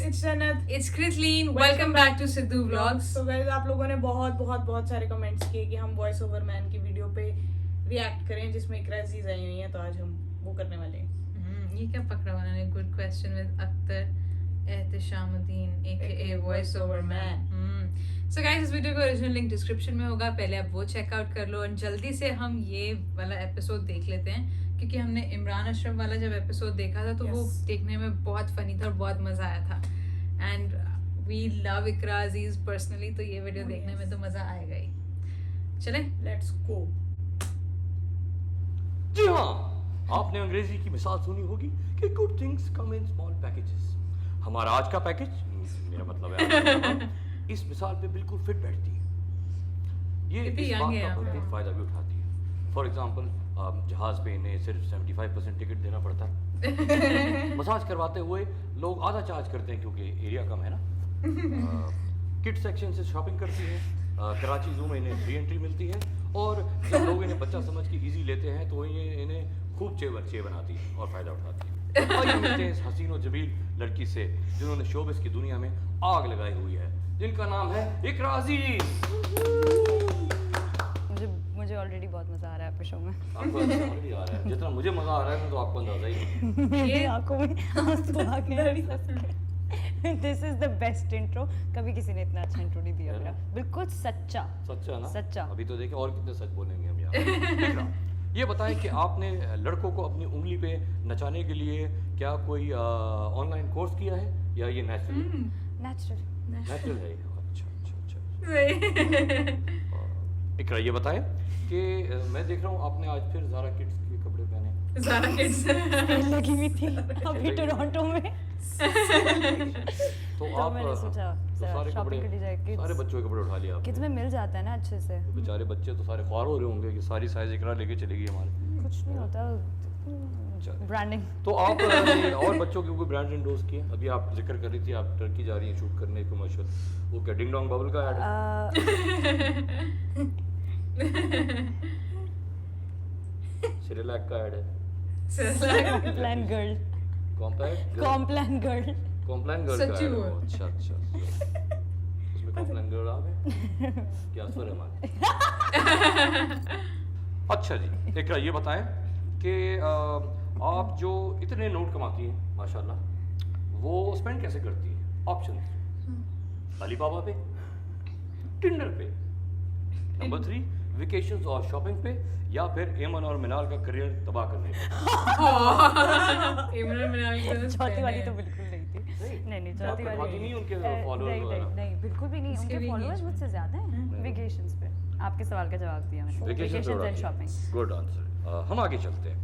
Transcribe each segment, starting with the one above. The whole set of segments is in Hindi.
it's Shanat. It's Kritleen. Welcome back to Sidhu Vlogs. So guys, आप लोगों ने बहुत सारे कमेंट्स किए कि हम वॉइस ओवर मैन की वीडियो पे रिएक्ट करें जिसमें इकरा अजीज आई हुई हैं, तो आज हम वो करने वाले हैं। ये क्या पकड़ा उन्होंने? Good question with Akhtar Ehtashamuddin AKA voice over man. So guys, इस वीडियो का ओरिजिनल लिंक डिस्क्रिप्शन में होगा, पहले आप वो चेकआउट कर लो और जल्दी से हम ये वाला एपिसोड देख लेते हैं, क्योंकि हमने इमरान अशरफ वाला जब एपिसोड देखा था तो वो देखने में बहुत फनी था और बहुत मजा आया था। And we love Iqra Aziz personally, तो ये वीडियो देखने में तो मजा आएगा ही। चले, लेट्स गो। जी हाँ, आपने अंग्रेजी की मिसाल सुनी होगी कि good things come in small packages. हमारा आज का पैकेज, मेरा मतलब है इस मिसाल पे बिल्कुल फिट बैठती है। ये इस बात का भरपूर फायदा भी उठाती है। फॉर एग्जांपल, जहाज पे इन्हें सिर्फ 75% टिकट देना पड़ता है। मसाज करवाते हुए लोग आधा चार्ज करते हैं क्योंकि एरिया कम है ना। किड सेक्शन से शॉपिंग करती है। कराची जू में इन्हें फ्री एंट्री मिलती है, और जब लोग इन्हें बच्चा समझ के इजी लेते हैं तो इन्हें खूब चे बनाती है और फायदा उठाती है। और ये मिलते हैं इस हसीन और जमील लड़की से जिन्होंने शोबिस की दुनिया में आग लगाई हुई है, जिनका नाम है इकरा अजीज। मुझे ऑलरेडी बहुत मजा आ रहा है आपके शो में। आपको ऑलरेडी आ रहा है, जितना मुझे मजा आ रहा है तो आपको अंदाजा ही नहीं। मेरी आंखों में आंसू आ गए। This is the best intro, कभी किसी ने इतना अच्छा इंट्रो नहीं दिया मेरा। बिल्कुल सच्चा ना सच्चा। अभी तो देखिए और कितने सच बोलेंगे हम यहाँ। ये बताएं कि आपने लड़कों को अपनी उंगली पे नचाने के लिए क्या कोई ऑनलाइन कोर्स किया है या ये नेचुरल है? अच्छा। इकरा, ये बताएं कि मैं देख रहा हूँ आपने आज फिर ज़ारा किड्स के कपड़े पहने। ज़ारा किड्स लगी हुई थी अभी टोरंटो में। तो आप मैंने सोचा सारे शॉपिंग के लिए जाए, सारे बच्चों के कपड़े उठा लिया किड्स में मिल जाता है ना अच्छे से। बेचारे बच्चे तो सारे ख्वार हो रहे होंगे कि सारी साइज इकरा लेके चलेगी हमारे। कुछ नहीं होता, ब्रांडिंग। तो आप और बच्चों के कोई ब्रांड एंडोर्स किए? अभी आप जिक्र कर रही थी आप टर्की जा रही हैं शूट करने कमर्शियल, वो क्या डिंग डोंग बबल का ऐड है? सिरेलैक का ऐड है। कॉम्प्लान गर्ल कॉम्प्लान गर्ल का ऐड है। अच्छा उसमें कॉम्प्लान गर्ल आ गए क्या स्वर है हमारे? अच्छा जी, इकरा ये बताएं कि आप जो इतने नोट कमाती हैं माशाल्लाह, वो स्पेंड कैसे करती हैं? ऑप्शन: अलीबाबा पे, टिंडर पे, नंबर 3 वेकेशंस और शॉपिंग पे, या फिर एमन और मिनाल का करियर तबाह करने पे। एमन और मिनाल की चौथी वाली तो बिल्कुल नहीं थी। नहीं चौथी वाली नहीं, उनके फॉलोअर्स नहीं बिल्कुल भी नहीं। उनके फॉलोअर्स मुझसे ज्यादा हैं वेकेशंस पे। आपके सवाल का जवाब दिया मैंने, vacations and shopping. Good answer. हम आगे चलते हैं।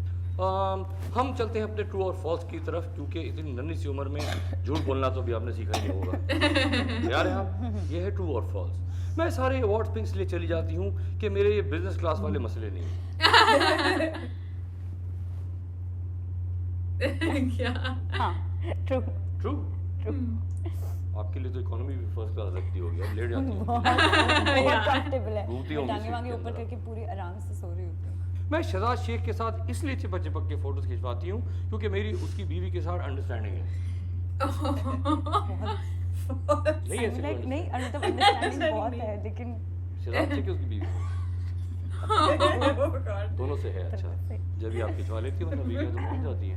हम चलते हैं अपने ट्रू और फॉल्स की तरफ, क्योंकि इतनी नन्ही सी उम्र में झूठ बोलना तो भी आपने सीखा ही नहीं होगा। यार आप, ये है ट्रू और फॉल्स। मैं सारे अवार्ड्स पे इसलिए चली जाती हूँ कि मेरे ये बिजनेस क्लास वाले मसले नहीं हैं। क्या? हाँ, ट्रू। आपके लिए तो इकोनॉमी भी फर्स्ट क्लास रखती होगी, अब लेट जाती बहुत कंफर्टेबल है। घूमती होंगी टांगे वांगे ऊपर करके पूरी आराम से सो रही होती हूँ। मैं शहजाद शेख के साथ इसलिए चिपक के फोटोज खिंचवाती हूँ क्योंकि मेरी उसकी बीवी के साथ अंडरस्टैंडिंग है। नहीं ऐसे नहीं मतलब अंडरस्टैंडिंग बहुत है, लेकिन शहजाद शेख की उसकी बीवी दोनों से है। अच्छा, जब भी आप खिंचवा लेती हो ना बीवी तो पहुंच जाती है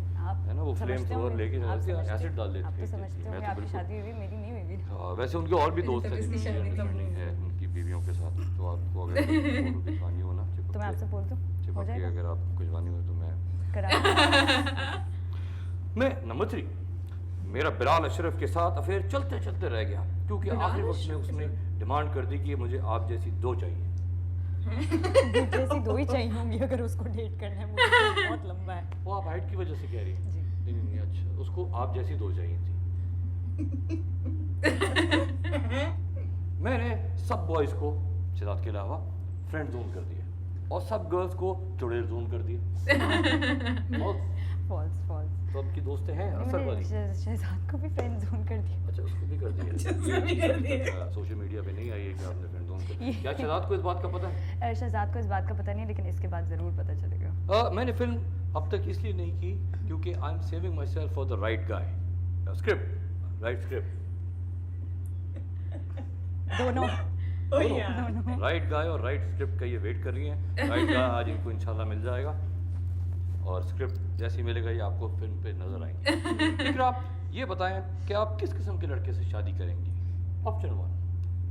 ना, वो फ्लेम थ्रोवर लेके जाती है, एसिड डाल देती है। आप तो समझते हो आपकी शादी हुई, मेरी नहीं हुई। हां, वैसे उनके और भी दोस्त हैं जिनकी अंडरस्टैंडिंग है उनकी बीवियों के साथ, तो आपको अगर फोटो खिंचवानी हो ना तो मैं आपसे बोल दूं, हो जाएगा। अगर आपको खिंचवानी हो तो मैं करा। मैं नंबर 3 मेरा बिलाल अशरफ के साथ अफेयर चलते रह गया, क्योंकि आखिरी वक्त में उसने डिमांड कर दी कि मुझे आप जैसी 2 चाहिए। जैसी 2 ही चाहिए होंगी अगर उसको डेट करना है, मुझे तो बहुत लंबा है। वो आप हाइट की वजह से कह रही हैं? जी। नहीं, अच्छा, उसको आप जैसी 2 चाहिए थी। मैंने सब बॉयज को शहजाद के अलावा फ्रेंड जोन कर दिया और सब गर्ल्स को चुड़ैल जोन कर दिया। फॉल्स। तो अब की दोस्तें हैं असर वाली। शहजाद को भी फ्रेंड जोन कर दिया। अच्छा, उसको भी कर दिया। सोशल मीडिया पे नहीं आई है कि आपने फ्रेंड जोन कर दिया। क्या शहजाद को इस बात का पता है? शहजाद को इस बात का पता नहीं, लेकिन इसके बाद जरूर पता चलेगा। मैंने फिल्म अब तक इसलिए नहीं की क्योंकि I am saving my self for the right guy. Script right script, दोनों Oh yeah. राइट गाय और राइट स्क्रिप्ट का ये वेट कर रही हैं. राइट गाय आज इनको इंशाल्लाह मिल जाएगा और स्क्रिप्ट जैसे ही मिलेगा ये आपको फिल्म पे नजर आएंगे. इकरा, आप ये बताएं कि आप किस किस्म के लड़के से शादी करेंगी? ऑप्शन 1,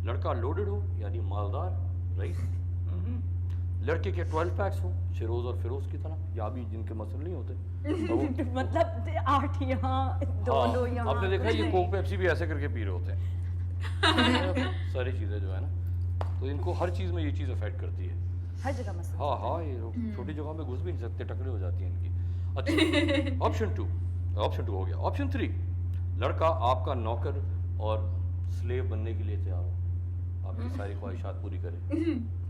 लड़का लोडेड हो यानी मालदार रईस, लड़के के 12 पैक्स हो शिरोज और फिरोज की तरह, या भी जिनके मसल नहीं होते. तो वो- मतलब 8 यहाँ 2 हाँ, यहाँ. आपने देखा है ये कोक पेप्सी भी ऐसे करके पी रहे होते हैं. सारी चीजें जो है ना, तो इनको हर चीज में ये चीज अफेक्ट करती है. हर जगह मसल. हाँ ये लोग छोटी जगह में घुस भी नहीं सकते, टकरे हो जाती हैं इनकी. अच्छा, ऑप्शन 2 हो गया. ऑप्शन 3, लड़का आपका नौकर और स्लेव बनने के लिए तैयार हो, आपकी सारी ख्वाहिशात पूरी करे,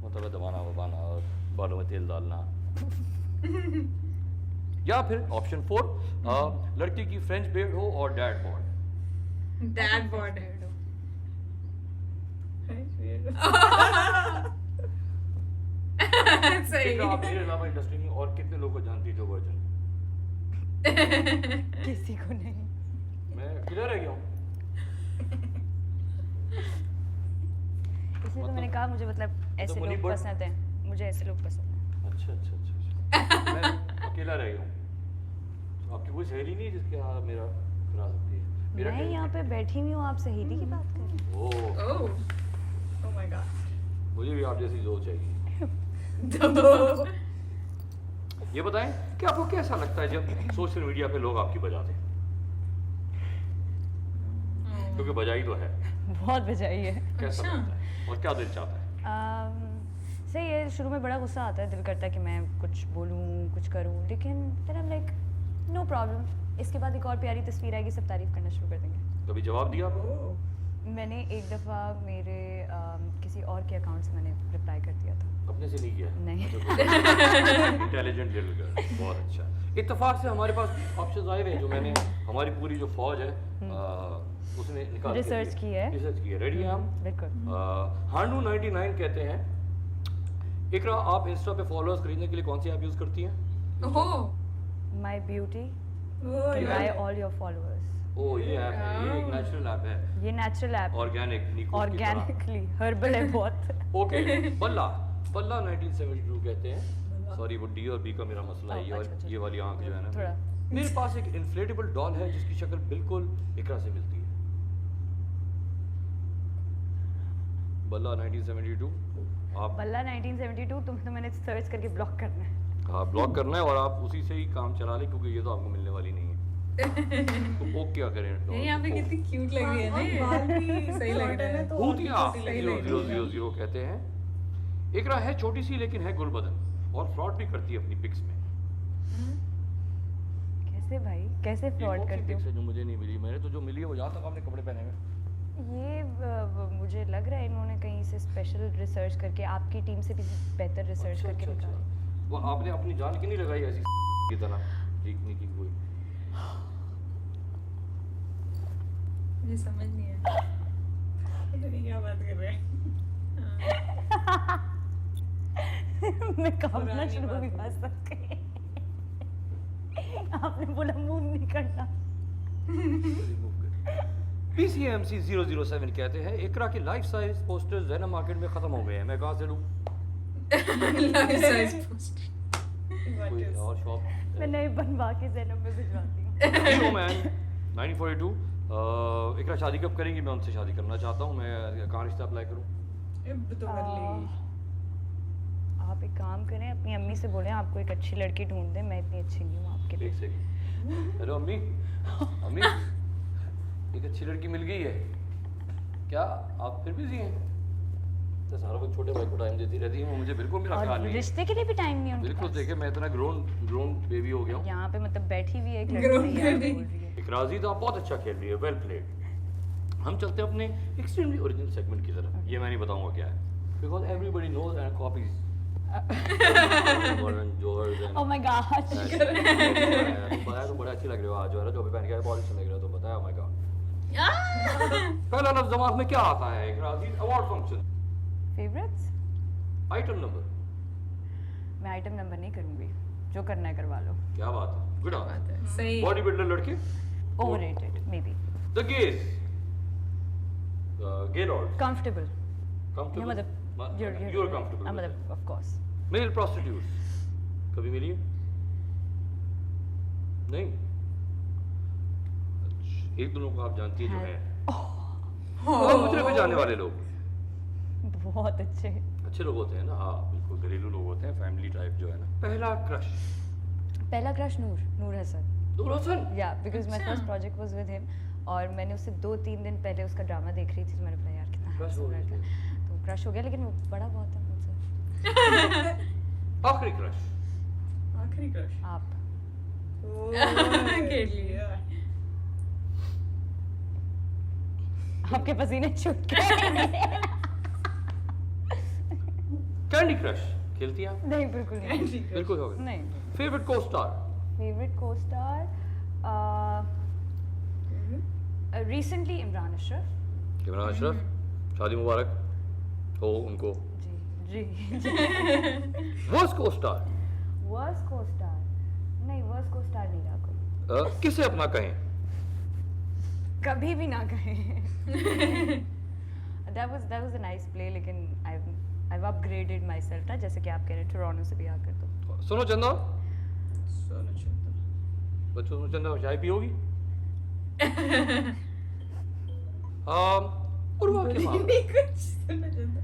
मतलब दबाना वबाना और बालों में तेल डालना. या फिर ऑप्शन 4, लड़के की फ्रेंच बेड हो और डैड बॉड. Dad bod. सही. देखो, आप मेरे अलावा इंडस्ट्री में और कितने लोगों को जानती है जो वर्जन? किसी को नहीं. मैं किधर रह गया हूँ? इसलिए तो मैंने कहा मुझे मतलब ऐसे मुनी लोग बट- पसंद हैं. मुझे ऐसे लोग पसंद हैं. अच्छा. मैं अकेला रह गया हूँ. तो आपकी कोई सहेली नहीं है जिसके यहाँ मेरा करा सकती है? मेरा मैं क्या- यहाँ पे बैठी हुई हूँ, आप सहेली की बात कर रहे हैं. ओह, Oh. Oh my god. मुझे भी आप जैसी जोर चाहिए. ये बताएं कि आपको कैसा लगता है जब सोशल मीडिया पे लोग आपकी बजाते हैं? क्योंकि बजाई तो है. बहुत बजाई है. कैसा अच्छा. लगता है और क्या दिल चाहता है? सही है. शुरू में बड़ा गुस्सा आता है, दिल करता है कि मैं कुछ बोलूँ कुछ करूँ, लेकिन फिर हम लाइक नो प्रॉब्लम. इसके बाद एक और प्यारी तस्वीर आएगी, सब तारीफ करना शुरू कर देंगे. कभी जवाब दिया आपको? मैंने एक दफ़ा मेरे किसी और के अकाउंट से मैंने रिप्लाई कर दिया था. अपने से नहीं किया? नहीं. इंटेलिजेंट लिटिल गर्ल, बहुत अच्छा. इत्तेफाक से हमारे पास ऑप्शंस आए हुए हैं जो मैंने हमारी पूरी जो फौज है उसने निकाल Research की है. रिसर्च की है. रेडी हैं हम? बिल्कुल. हांडू 99 कहते हैं, इकरा आप इंस्टा पे फॉलोअर्स खरीदने के लिए कौन सी ऐप यूज करती हैं? Oh. My beauty Oh bye yeah. All your followers. Oh ये ऐप है, ये एक नेचुरल ऐप है, ये natural app organic organically herbal है बहुत. ओके. बल्ला 1972 कहते हैं. सॉरी वो डी और बी का मेरा मसला है. अच्छा, अच्छा. ये वाली आंख जो है ना, थोड़ा. मेरे पास एक इन्फ्लेटेबल डॉल है जिसकी शक्ल बिल्कुल इकरा से मिलती है. बल्ला 1972 आप बल्ला 1972 तुम्हें तो मैंने सर्च करके ब्लॉक करना है. हाँ ब्लॉक करना है और आप उसी से ही काम चला लें क्योंकि ये तो आपको मिलने वाली नहीं है. तो वो क्या करें? यार यहाँ पे कितनी क्यूट लग रही है ना ये. बाल भी सही लग रहा है. तो भूतिया छोटी लग रही है. 0000 कहते हैं, इकरा है छोटी सी लेकिन है गुलबदन और फ्रॉड भी करती है अपनी पिक्स में. कैसे भाई, कैसे फ्रॉड करती पिक्स हूँ? है जो मुझे नहीं मिली, मैंने तो जो मिली है वो यहाँ तक आपने कपड़े पहने हुए. ये मुझे लग रहा है इन्होंने कहीं से स्पेशल रिसर्च करके आपकी टीम से भी बेहतर रिसर्च अच्छा, करके अच्छा, निकाली. अच्छा. वो आपने अपनी जान की नहीं लगाई ऐसी की तरह देखने की कोई? मुझे समझ नहीं है. पता नहीं क्या बात कर रहे हैं. मैं कांपना पुरानी शुरू बात भी है. कर सकती. आपने बोला मूव नहीं करना. PCMC 007 कहते हैं, इकरा के लाइफ साइज पोस्टर्स ज़ेना मार्केट में खत्म हो गए हैं, मैं कहाँ से लूँ? Life size poster. What कोई is- और शॉप? मैं नए बनवा के ज़ेनब में भिजवाती हूँ. Hero Man 1942 इकरा शादी कब करेंगी? मैं उनसे शादी करना चाहता हूँ. मैं कहाँ रिश्ता अप्लाई करूँ? अब तो कर लेगी. आप एक काम करें, अपनी अम्मी से बोलें आपको एक अच्छी लड़की ढूंढ दें. मैं इतनी अच्छी नहीं हूँ आपके लिए. एक सेकंड. हेलो अम्मी. अम्मी एक अच्छी लड़की मिल गई है क्या? आप फिर बिजी हैं? तो सारा वक्त छोटे भाई को टाइम देती रहती है, वो मुझे बिल्कुल मेरा ख्याल और नहीं है. रिश्ते के लिए भी टाइम नहीं है उनके बिल्कुल पास. देखे मैं इतना ग्रोन बेबी हो गया हूँ. यहाँ पे मतलब बैठी हुई है एक Grown लड़की तैयार baby. बोल रही है. इकराजी तो आप बहुत अच्छा खेल रही है, वेल प्लेड. हम चलते हैं अपने एक्सट्रीमली ओरिजिनल सेगमेंट की तरफ. ये मैं नहीं बताऊंगा क्या है because everybody knows and copies. Oh my gosh. बताया तो बड़ा अच्छी लग रही हो आज जो है ना, जो भी पहन के आए बहुत अच्छा लग रहा है. तो बताया माय गॉड. पहला लफ्ज दिमाग में क्या आता है? इकराजी award function. Favorites? Item number. मैं आइटम नंबर नहीं करूंगी, जो करना है करवा लो. क्या बात है. गुड बात आंसर. है. सही. बॉडी बिल्डर लड़के. Overrated, maybe. The gays. Gay lords. Comfortable. Comfortable. मतलब You're comfortable. with मतलब it. of course. Male prostitutes. कभी मिली है? नहीं. एक दोनों को आप जानती है जो है. मुझे भी जानने वाले लोग. बहुत अच्छे लोग होते हैं ना. हाँ बिल्कुल घरेलू लोग होते हैं. फैमिली टाइप जो है ना. पहला क्रश. पहला क्रश नूर हसन. नूर हसन. या बिकॉज माय अच्छा। First project was with him और मैंने उससे 2-3 दिन पहले उसका ड्रामा देख रही थी तो मैंने बोला यार कितना Crush handsome हो गई लड़का है। तो क्रश हो गया लेकिन वो बड़ा बहुत है मुझसे. आखिरी क्रश. आखिरी क्रश आप खेल लिया। आपके पसीने छूट गए. Candy crush. खेलती हैं आप? नहीं बिल्कुल नहीं. बिल्कुल हो गया. नहीं. फेवरेट को स्टार. फेवरेट को स्टार रिसेंटली इमरान अशरफ. इमरान अशरफ. शादी मुबारक हो उनको. जी वर्स्ट को स्टार. वर्स्ट को स्टार नहीं, वर्स्ट को स्टार नहीं रहा कोई. किसे अपना कहें. कभी भी ना कहें. that was a nice play लेकिन I've upgraded myself ना, जैसे कि आप कह रहे हैं टोरंटो से भी आकर तो. सुनो चंदा. सोनू चंदा बच्चों सुनो चंदा चाय पियोगी. उर्वा के मामले. नहीं कुछ सोनू चंदा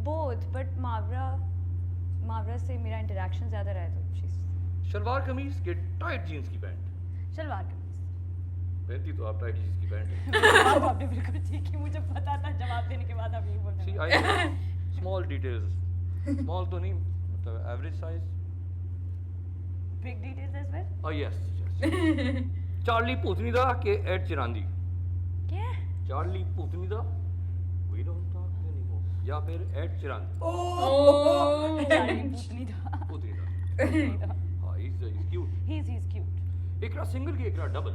both but मावरा से मेरा इंटरेक्शन ज्यादा रहा है तो she's शलवार कमीज के टाइट जीन्स की पैंट. शलवार कमीज. पहनती तो आप टाइट जीन्स की पैंट है. अब आपने बिल्कुल ठीक ही मुझे पता था जवाब देने के बाद आप यही बोल See, रहे हैं. I small details. Small तो नहीं मतलब average size. Big details as well. Oh yes. Charlie पूतनीदा के एड चिरांदी. क्या? चार्ली पूतनीदा. We don't talk anymore. या फिर एड चिरांदी. चार्ली पूतनी था. पूतनीदा. हाँ, he's cute. He's cute. एकरा सिंगल की एकरा डबल.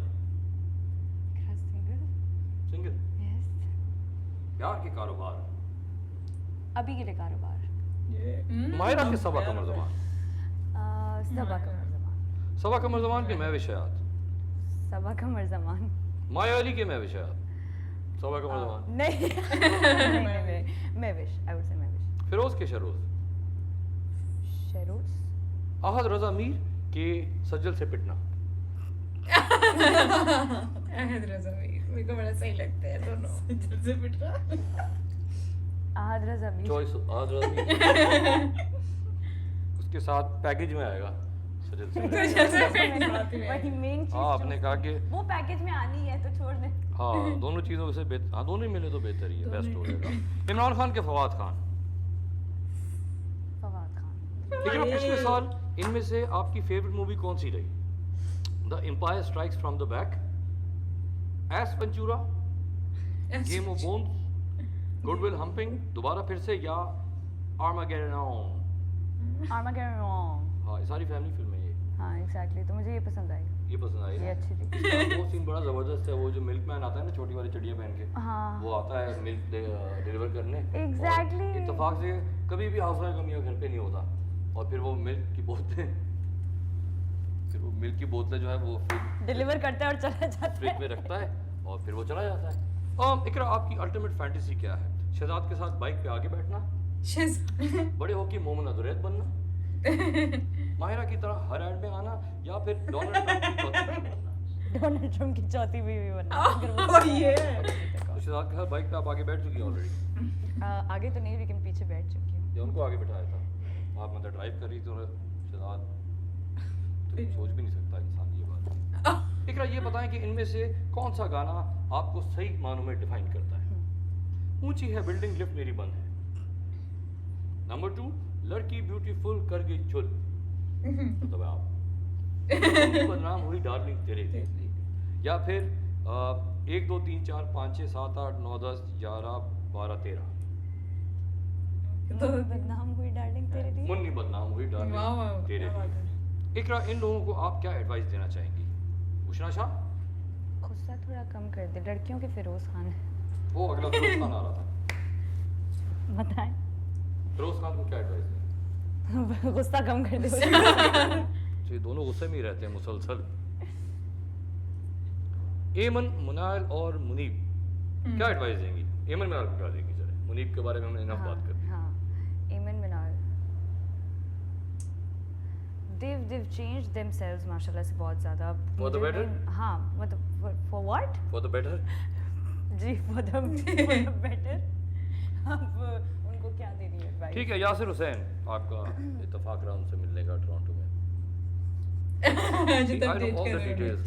Single. सिंगल. Yes. प्यार के कारोबार. अभी के लिए कारोबार. मायरा के सवा कमर जमान. सबा कमर जमान. सवा कमर जमान के मैं विषयात. सबा कमर जमान. माया अली के मैं विषयात. सवा कमर जमान. नहीं मैं विश. I would say मैं विश. फिरोज के शरोज. शेरोज. आहद रजा मीर के सज्जल से पिटना. अहद रजा मेरे को बड़ा सही लगता है दोनों. जल्दी पिट रहा आहद रजा मीर. चॉइस आहद रजा मीर. उसके साथ पैकेज में आएगा सज्जल से. वही मेन चीज. हाँ आपने कहा कि वो पैकेज में आनी है तो छोड़ दे. हाँ दोनों चीज़ों से बेहतर. हाँ दोनों ही मिले तो बेहतर ही है. बेस्ट हो जाएगा. इमरान खान के फवाद खान. फवाद खान. लेकिन अब पिछले साल इनमें से आपकी फेवरेट मूवी कौन सी रही. The empire strikes from the back. Ace Ventura. Game of bones. Good will hunting दोबारा फिर से या आर्मागेडोन. आर्मागेडोन. हाँ ये सारी फैमिली फिल्म है ये. हाँ एग्जैक्टली तो मुझे ये पसंद आई. ये पसंद आई ये ना? अच्छी थी. इसका वो सीन बड़ा जबरदस्त है. वो जो मिल्कमैन आता है ना छोटी वाली चड्डियाँ पहन के. हाँ. वो आता है मिल्क डिलीवर करने. Exactly. और इत्तेफाक से कभी भी हाउस वाइफ का मियाँ घर पे नहीं होता. और फिर वो मिल्क की बोतलें जो है वो डिलीवर करता है और चला जाता फ्रिज है. में रखता है और फिर वो चला जाता है. इकरा आपकी अल्टीमेट फैंटेसी क्या है. शहजाद के साथ बाइक पे आगे बैठना. बड़े होके मोमिन अदुरैत बनना. माहिरा की तरह हर एड में आना या फिर डोनाल्ड ट्रंप की चौथी बीवी बनना. डोनाल्ड ट्रंप की चौथी बीवी बनना. अगर वो Oh yeah. तो शहजाद के साथ बाइक पे आप आगे बैठ चुकी हैं ऑलरेडी. आगे तो नहीं लेकिन पीछे बैठ चुकी हूँ. या उनको आगे बिठाया था. आप मतलब ड्राइव कर रही थी और शहजाद तो सोच भी नहीं सकता इंसान ये बात. इकरा ये बताएं कि इनमें से कौन सा गाना आपको सही मानों में डिफाइन करता है. ऊंची है बिल्डिंग लिफ्ट मेरी बंद है. नंबर 2 लड़की ब्यूटीफुल कर गई चुल. मतलब आप बदनाम हुई डार्लिंग तेरे लिए. या फिर 1 2 3 4 5 6 7 8 9 10 11 12 13. बदनाम हुई डार्लिंग तेरे लिए. मुन्नी बदनाम हुई वाह, डार्लिंग वाह, तेरे लिए. इकरा इन लोगों को आप क्या एडवाइस देना चाहेंगी. उषना शाह. गुस्सा थोड़ा कम कर दे. लड़कियों के फिरोज खान है. वो अगला फिरोज खान आ रहा था. बताएं. फिरोज खान को क्या एडवाइस दें. गुस्सा कम कर दे. तो ये दोनों गुस्से में ही रहते हैं मुसलसल. एमन, मुनाल और मुनीब क्या एडवाइस देंगी? एमन मुनाल को क्या देंगी? चले मुनीब के बारे में हमने इनफ बात कर दी। हाँ, एमन मिनाल they've changed themselves माशाल्लाह से बहुत ज़्यादा। For the better? हाँ, मतलब for what? For the better? Ji for the better। अब उनको क्या देनी है advice? ठीक है, यासिर हुसैन, आपका इत्तेफाक रहा उनसे मिलने का टोरंटो में। जो I तक know डेट all the कर रहे हैं। details.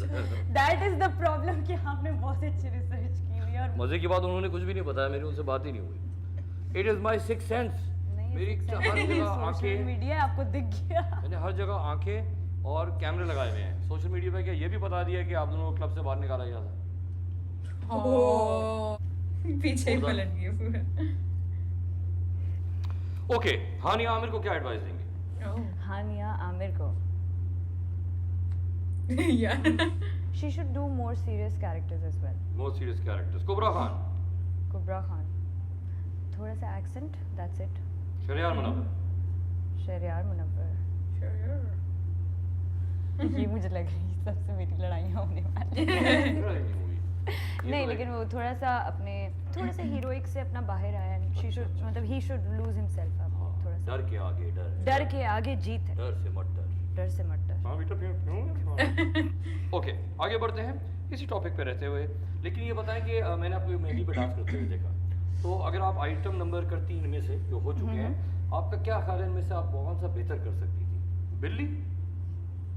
That is the problem कि आपने बहुत अच्छी रिसर्च की हुई है और मजे की बात, उन्होंने कुछ भी नहीं बताया, मेरी उनसे बात ही नहीं हुई। It is my sixth sense. मेरी हर जगह सोशल आंखें, मीडिया आपको दिख गया। मैंने हर जगह आंखें और कैमरे लगाए हुए हैं। सोशल मीडिया पे क्या ये भी बता दिया कि आप दोनों को क्लब से बाहर निकाला गया था? ओह, पीछे ही पलट गए पूरा। ओके, हानिया आमिर को क्या एडवाइस देंगे? हानिया आमिर को यार she should do more serious characters as well. Most serious characters. Kubra Khan, Kubra Khan थोड़ा सा accent, that's it. Shahryar Munawar, Shahryar Munawar, ये मुझे लग रही है सबसे मेरी लड़ाइयाँ होने वाली नहीं, लेकिन वो थोड़ा सा अपने थोड़ा सा हीरोइक से अपना बाहर आया है। she should मतलब he should lose himself अब थोड़ा सा। डर के आगे डर, डर के आगे जीत है, डर से मत डर। डर से मत डर। हाँ बेटा, ओके आगे बढ़ते हैं इसी टॉपिक पे रहते हुए। लेकिन ये बताएं कि मैंने आपको मेहंदी पे डांस करते हुए देखा, तो अगर आप आइटम नंबर 3 में से जो हो चुके हैं, आपका क्या ख्याल है इनमें से आप कौन सा बेहतर कर सकती थी? बिल्ली,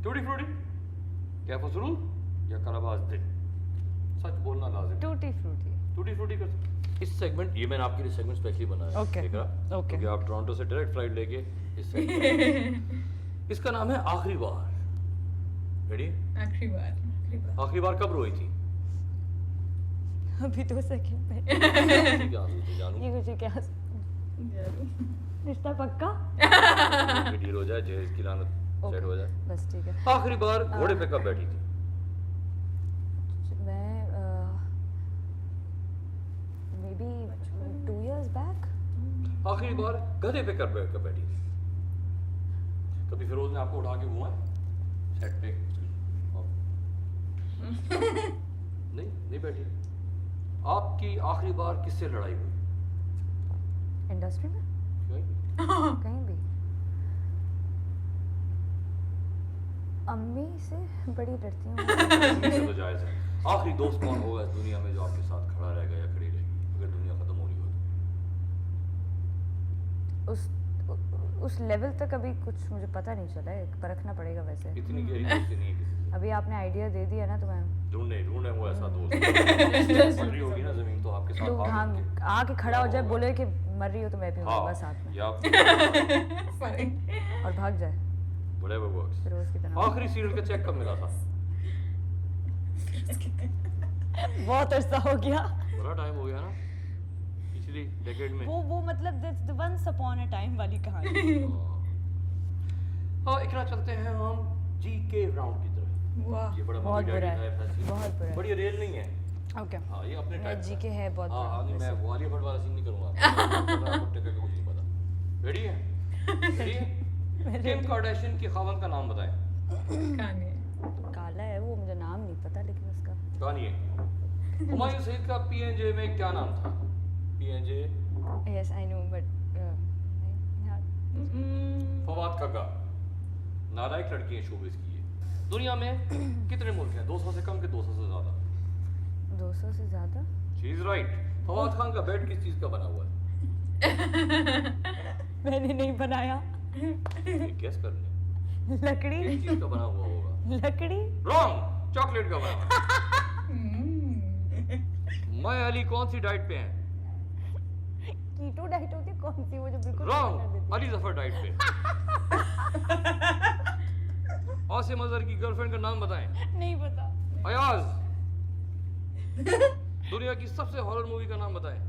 टूटी फ्रूटी, कैफो सुरूल या कराबाज दिल? सच बोलना लाजिम। Tutti frutti. टूटी फ्रूटी कर सकते। इस सेगमेंट, ये मैंने आपके लिए सेगमेंट स्पेशली बनाया है, Okay, ठीक है? okay. क्योंकि आप टोरंटो से डायरेक्ट फ्लाइट लेके इस segment- इसका नाम है आखिरी बार। रेडी? आखिरी बार आखिरी बार कब रोई थी? अभी 2 सेकंड पे ठीक है, आंसू थे जानू। ये कुछ क्या रिश्ता पक्का? डील हो जाए, जहेज की लानत सेट हो जाए। बस ठीक है। आखिरी बार घोड़े पे कब बैठी थी? मैं मे बी 2 years बैक। आखिरी बार गधे पे कब बैठी थी? कभी फिरोज ने आपको उठा के घुमाया सेट पे? नहीं बैठी। आपकी आखिरी बार किससे लड़ाई हुई? इंडस्ट्री में क्यों? कहीं भी अम्मी से बड़ी डरती हूँ। ये तो जायज है। आखिरी दोस्त कौन होगा इस दुनिया में जो आपके साथ खड़ा रहेगा या खड़ी रहेगी अगर दुनिया खत्म हो रही हो तो? उस लेवल तक अभी कुछ मुझे पता नहीं चला है, परखना पड़ेगा वैसे। इतनी गहरी दोस्ती नहीं है किसी से। अभी आपने आइडिया दे दिया ना, तो मैं ढूंढे वो ऐसा दोस्त मर रही होगी ना जमीन तो आपके साथ तो भाग हाँ के। आके खड़ा हो जाए, बोले कि मर रही हो तो मैं भी हाँ, हूँ साथ में, या और भाग जाए whatever works। फिर उसकी तरह। आखिरी सीरियल का चेक कब मिला था? बहुत अरसा हो गया। बड़ा टाइम हो गया ना, पिछली डेकेड में। वो मतलब that's the ones upon a time वाली कहानी। हाँ, इकरा चलते हैं हम जीके राउंड की तरफ। वाह ये बड़ा बहुत मम्मी बुरा डैडी है, टाइप है, बहुत बुरा है। बड़ी रेल नहीं है। ओके हाँ, ये अपने टाइप जीके है बहुत हाँ बुरा हाँ, नहीं मैं वैसे। वो आलिया भट्ट वाला सीन नहीं करूँगा। कुछ नहीं पता। रेडी है? रेडी है? किम कार्दाशियन के खावंद का नाम बताएं। कहानी काला है वो, मुझे नाम नहीं पता लेकिन उसका। कहानी है। हुमायूं सईद का पीएनजे में क्या नाम था? PNJ yes I know but Fawad Khagga. नालायक लड़की है शोबिस की ये। दुनिया में कितने मुल्क हैं? 200 से कम के 200 से ज्यादा? 200 से ज्यादा। She is right. Fawad Khan का बेड किस चीज का बना हुआ है? मैंने नहीं बनाया। गेस कर ले। लकड़ी। किस चीज का बना हुआ होगा? लकड़ी। रॉन्ग, चॉकलेट का बना हुआ है। मैं अली कौन सी डाइट पे हैं? कीटो डाइट होती है कौन सी, वो जो बिल्कुल कर रॉन्ग, देती अली जफर डाइट पे। आसिम अजहर की गर्लफ्रेंड का नाम बताएं। है। नहीं पता। अयाज। दुनिया की सबसे हॉरर मूवी का नाम बताएं।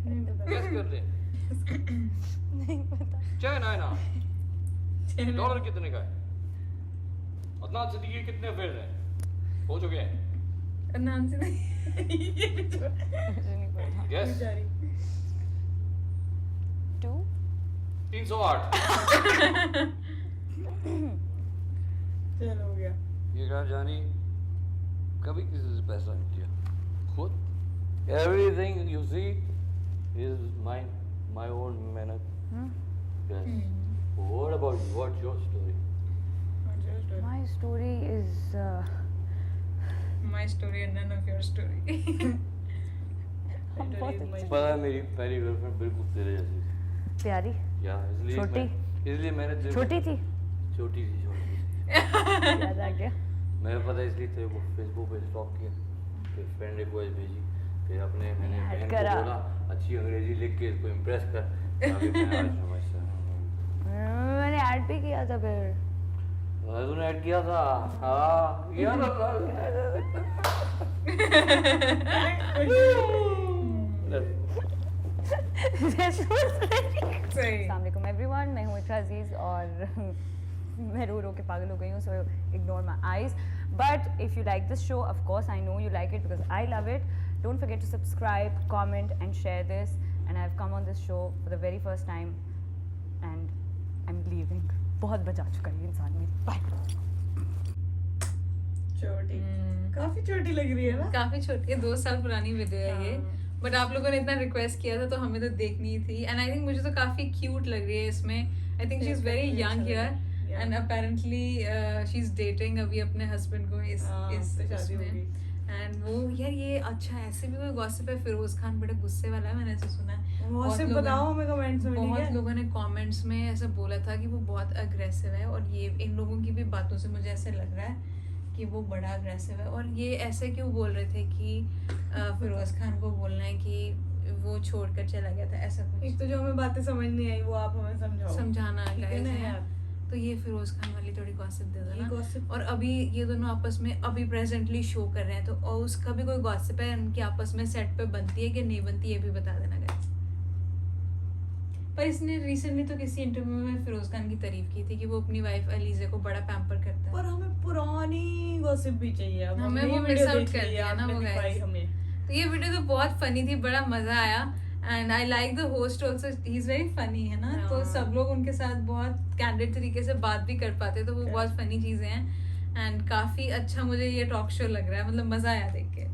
गेस कर ले। नहीं पता। चैन आयना डॉलर कितने का है? अदनान सिद्दीकी कितने अफेयर हैं? हो चुके हैं? नाम से नहीं मुझे नहीं पता। गेस। 2 308। चलो हो गया। ये कहा जानी कभी किसी से पैसा नहीं लिया, खुद everything you see is my own मेहनत. Yes. What about you? What's your story? My story is My story and none of your story. पता है मेरी पहली गर्लफ्रेंड बिल्कुल तेरे जैसी थी. प्यारी या छोटी? इसलिए मैंने तेरे छोटी थी छोटी थी याद आ गया मैंने पता इसलिए तेरे को फेसबुक पे स्टॉक किया, फिर फ्रेंड रिक्वेस्ट भेजी, फिर मैंने याद बहन को करा। बोला अच्छी अंग्रेजी लिख के इसको इम्प्रेस कर ताकि मैं आज समझता हूँ. मैंने ऐड भी किया था फिर तूने ऐड किया था. हाँ किया था. सही. अस्सलामुअलैकुम एवरीवन, मैं हूँ इकरा अजीज़ और मैं रो के पागल हो गई हूँ, so ignore my eyes. But if you like this show, of course I know you like it because I love it. Don't forget to subscribe, comment and share this. And I have come on this show for the very first time and I am leaving. बहुत बचा चुका है ये इंसान मेरी. बाय. छोटी, काफी छोटी लग रही है ना. काफी छोटी है, 2 साल पुरानी वीडियो है ये. हाँ. बट आप लोगों ने इतना रिक्वेस्ट किया था तो हमें तो देखनी ही थी. एंड आई थिंक मुझे तो काफी क्यूट लग रही है इसमें. I think she is very young here and apparently she is dating अभी अपने हस्बैंड को इस शादी होगी. एंड वो यार ये अच्छा ऐसे भी कोई गॉसिप है. फिरोज खान बड़ा गुस्से वाला है, मैंने ऐसे सुना है. बहुत लोगों बताओ ने- हमें कमेंट्स में. बहुत लोगों ने कमेंट्स में ऐसा बोला था कि वो बहुत अग्रेसिव है. और ये इन लोगों की भी बातों से मुझे ऐसे लग रहा है कि वो बड़ा अग्रेसिव है. और ये ऐसे क्यों बोल रहे थे कि फिरोज खान को बोलना है कि वो छोड़कर चला गया था, ऐसा कुछ एक तो जो हमें बातें समझ नहीं आई वो आप हमें समझाओ. समझाना ठीक है guys ना है. यार. तो ये फिरोज खान वाली थोड़ी गॉसिप दे दो ये ना. gossip- और अभी ये दोनों आपस में अभी प्रेजेंटली शो कर रहे हैं तो और उसका भी कोई गॉसिप है उनकी आपस में सेट पे बनती है कि नहीं बनती, ये भी बता देना guys. पर इसने रिसेंटली तो किसी इंटरव्यू में फिरोज खान की तारीफ की थी कि वो अपनी वाइफ अलीजे को बड़ा पैम्पर करता है. पर हमें पुरानी गॉसिप भी चाहिए. अब हमें हमने वो ये miss वीडियो out देख कर ली, दिया ना आपने वो दिखाई guys. हमें. तो ये वीडियो तो बहुत फनी थी, बड़ा मजा आया. And I like the host also, he is very funny है ना. तो हाँ. सब लोग उनके साथ बहुत कैंडिड तरीके से बात भी कर पाते, तो वो बहुत फनी चीजें हैं. एंड काफी अच्छा मुझे ये टॉक शो लग रहा है, मतलब मजा आया देख के.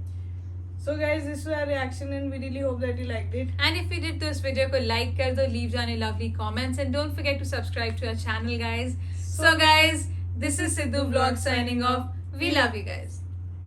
So guys, this was our reaction and we really hope that you liked it. And if you did तो इस वीडियो को लाइक कर दो, लीव जाने lovely comments and don't forget to subscribe to our channel guys. So guys, this is Sidhu vlog signing off. We love you guys.